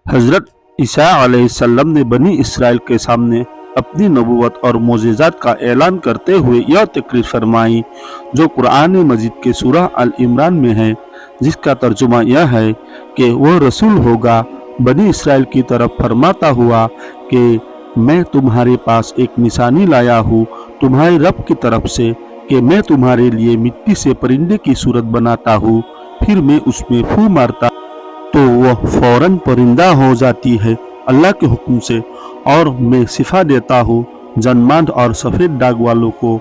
हज़रत ईसा अलैहिस्सलाम ने बनी इसराइल के सामने अपनी नबूवत और मोजेज़ात का ऐलान करते हुए यह तकरीर फरमाई जो कुरान मजीद के सूरह अल इमरान में है, जिसका तर्जुमा यह है कि वह रसूल होगा बनी इसराइल की तरफ फरमाता हुआ कि मैं तुम्हारे पास एक निशानी लाया हूँ तुम्हारे रब की तरफ से कि मैं तुम्हारे लिए मिट्टी से परिंदे की सूरत बनाता हूँ, फिर मैं उसमें फूं मारता तो वह फौरन परिंदा हो जाती है अल्लाह के हुक्म से, और मैं शिफा देता हूँ जन्मांध और सफ़ेद दाग वालों को,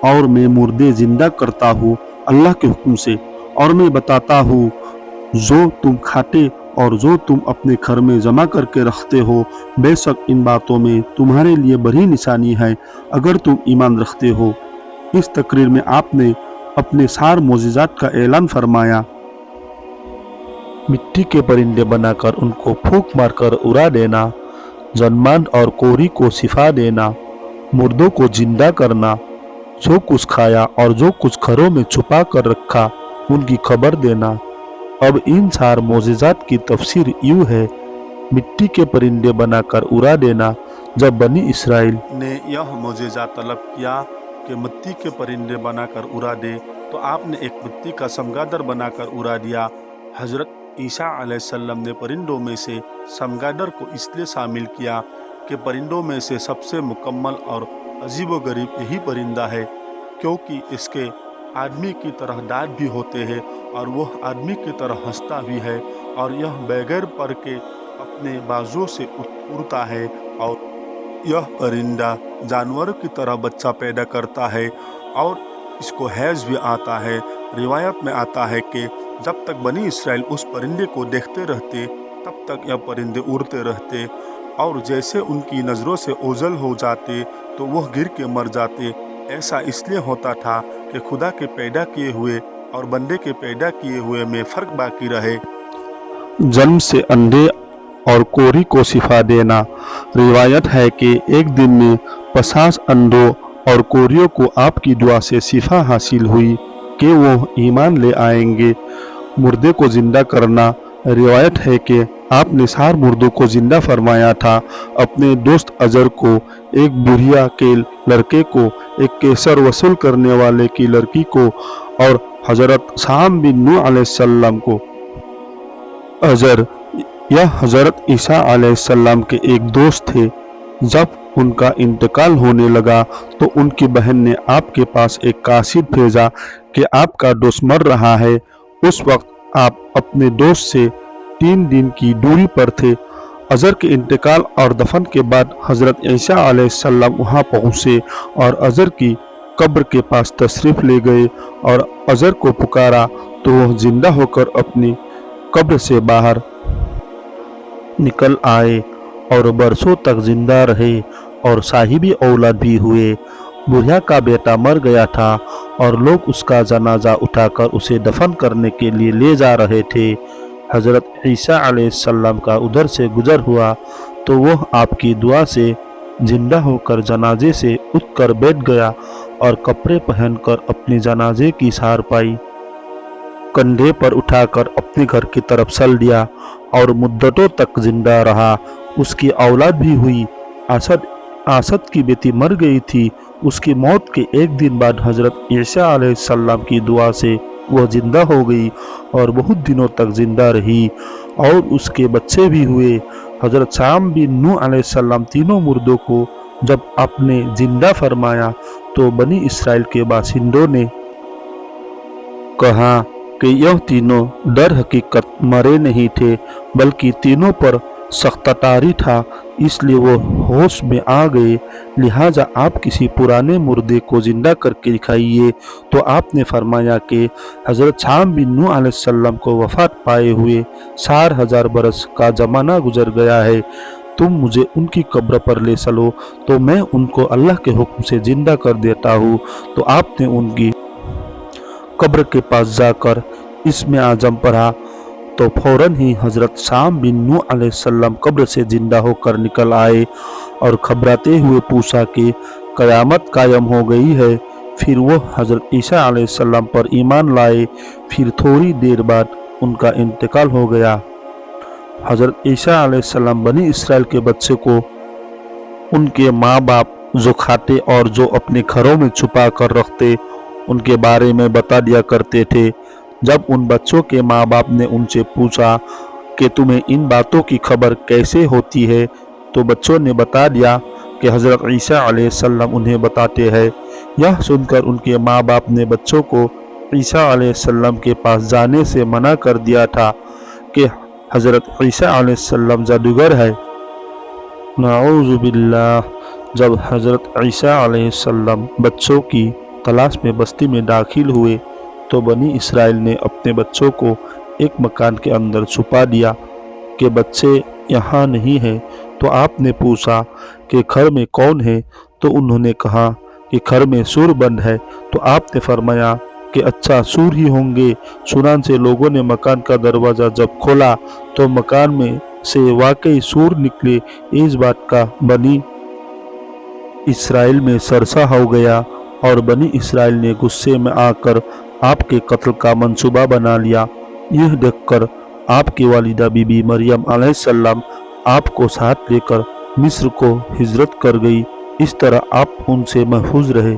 और मैं मुर्दे जिंदा करता हूँ अल्लाह के हुक्म से, और मैं बताता हूँ जो तुम खाते और जो तुम अपने घर में जमा करके रखते हो, बेशक इन बातों में तुम्हारे लिए बड़ी निशानी है अगर तुम ईमान रखते हो। इस तकरीर में आपने अपने सार मोजिज़ात का ऐलान फरमाया। मिट्टी के परिंदे बनाकर उनको फूंक मारकर उड़ा देना, जन्मांध और कोरी को शिफा देना, मुर्दों को जिंदा करना, जो कुछ खाया और जो कुछ घरों में छुपा कर रखा उनकी खबर देना। अब इन चार मोजिज़ात की तफसीर यूँ है, मिट्टी के परिंदे बनाकर उड़ा देना। जब बनी इसराइल ने यह मोजिज़ा तलब किया कि मिट्टी के परिंदे बनाकर उड़ा दे, तो आपने एक मिट्टी का चमगादड़ बनाकर उड़ा दिया। हज़रत ईसा अलैहिस्सलाम ने परिंदों में से चमगादड़ को इसलिए शामिल किया कि परिंदों में से सबसे मुकम्मल और अजीबोगरीब यही परिंदा है, क्योंकि इसके आदमी की तरह दांत भी होते हैं और वह आदमी की तरह हंसता भी है, और यह बगैर पर के अपने बाजुओं से उड़ता है, और यह परिंदा जानवरों की तरह बच्चा पैदा करता है और इसको हैज भी आता है। रिवायत में आता है कि जब तक बनी इसराइल उस परिंदे को देखते रहते तब तक यह परिंदे उड़ते रहते, और जैसे उनकी नज़रों से ओझल हो जाते तो वह गिर के मर जाते। ऐसा इसलिए होता था कि खुदा के पैदा किए हुए और बंदे के पैदा किए हुए में फ़र्क बाकी रहे। जन्म से अंधे और कोरी को शिफा देना। रिवायत है कि एक दिन में 50 अंधों और कोरियों को आपकी दुआ से शिफा हासिल हुई कि वो ईमान ले आएंगे। मुर्दे को जिंदा करना। रिवायत है कि आपने सार मुर्दों को जिंदा फरमाया था। अपने दोस्त अजर को, एक बुढ़िया के लड़के को, एक केसर वसूल करने वाले की लड़की को, और हजरत शाम बिन नूह अलैहिस्सलाम को। अजर यह हजरत ईसा अलैहिस्सलाम के एक दोस्त थे। जब उनका इंतकाल होने लगा तो उनकी बहन ने आपके पास एक कासिद भेजा कि आपका दोस्त मर रहा है। उस वक्त आप अपने दोस्त से 3 दिन की दूरी पर थे। अजर के इंतकाल और दफन के बाद हजरत ईसा अलैहिस्सलाम वहाँ पहुँचे और अजर की कब्र के पास तशरीफ़ ले गए और अजर को पुकारा तो वह जिंदा होकर अपनी कब्र से बाहर निकल आए और बरसों तक जिंदा रहे और साहिबी औलाद भी हुए। बुढ़िया का बेटा मर गया था और लोग उसका जनाजा उठाकर उसे दफन करने के लिए ले जा रहे थे। हज़रत ईसा अलैहिस्सलाम का उधर से गुजर हुआ तो वह आपकी दुआ से जिंदा होकर जनाजे से उठकर बैठ गया और कपड़े पहनकर अपने जनाजे की सार पाई, कंधे पर उठाकर अपने घर की तरफ चल दिया और मुद्दतों तक जिंदा रहा। उसकी औलाद भी हुई। आसद की बेटी मर गई थी। उसकी मौत के एक दिन बाद हजरत ईसा अलैहिस्सलाम की दुआ से वह जिंदा हो गई और बहुत दिनों तक जिंदा रही, और उसके बच्चे भी हुए। हजरत शाम बिन नूह अलैहिस्सलाम तीनों मुर्दों को जब आपने जिंदा फरमाया तो बनी इसराइल के बासिंदों ने कहा कि यह तीनों दर हकीकत मरे नहीं थे, बल्कि तीनों पर सख्तारी था, इसलिए वो होश में आ गए। लिहाजा आप किसी पुराने मुर्दे को जिंदा करके दिखाइए। तो आपने फरमाया कि हज़रत शाम बिन नूह अलैहिस्सलाम को वफ़ात पाए हुए 4000 बरस का ज़माना गुजर गया है। तुम मुझे उनकी कब्र पर ले चलो तो मैं उनको अल्लाह के हुक्म से जिंदा कर देता हूँ। तो आपने उनकी कब्र के पास जाकर इसमें आजम पढ़ा तो फौरन ही हजरत शाम बिन नूह अलैहिस्सलाम कब्र से जिंदा होकर निकल आए और घबराते हुए पूछा कि क़यामत कायम हो गई है। फिर वो हजरत ईसा अलैहिस्सलाम पर ईमान लाए। फिर थोड़ी देर बाद उनका इंतकाल हो गया। हज़रत ईसा अलैहिस्सलाम बनी इसराइल के बच्चे को उनके माँ बाप जो खाते और जो अपने घरों में छुपा कर रखते उनके बारे में बता दिया करते थे। जब उन बच्चों के माँ बाप ने उनसे पूछा कि तुम्हें इन बातों की खबर कैसे होती है, तो बच्चों ने बता दिया कि हज़रत ईसा अलैहिस्सलाम उन्हें बताते हैं। यह सुनकर उनके माँ बाप ने बच्चों को ईसा अलैहिस्सलाम के पास जाने से मना कर दिया था कि हज़रत ईसा अलैहिस्सलाम जादूगर है। नाऊज़ु बिल्लाह। जब हज़रत ईसा अलैहिस्सलाम बच्चों की तलाश में बस्ती में दाखिल हुए तो बनी इसराइल ने अपने बच्चों को एक मकान के अंदर छुपा दिया कि बच्चे यहाँ नहीं हैं। तो आपने पूछा कि घर में कौन है, तो उन्होंने कहा कि घर में सूर बंद है। तो आपने फरमाया कि अच्छा सूर ही होंगे। चुनांचे लोगों ने मकान का दरवाज़ा जब खोला तो मकान में से वाकई सूर निकले। इस बात का बनी इसराइल में सरसा हो गया और बनी इसराइल ने गुस्से में आकर आपके कत्ल का मंसूबा बना लिया। यह देखकर आपकी वालिदा बीबी मरियम अलैहिस्सलाम आपको साथ लेकर मिस्र को हिजरत कर गई। इस तरह आप उनसे महफूज रहे।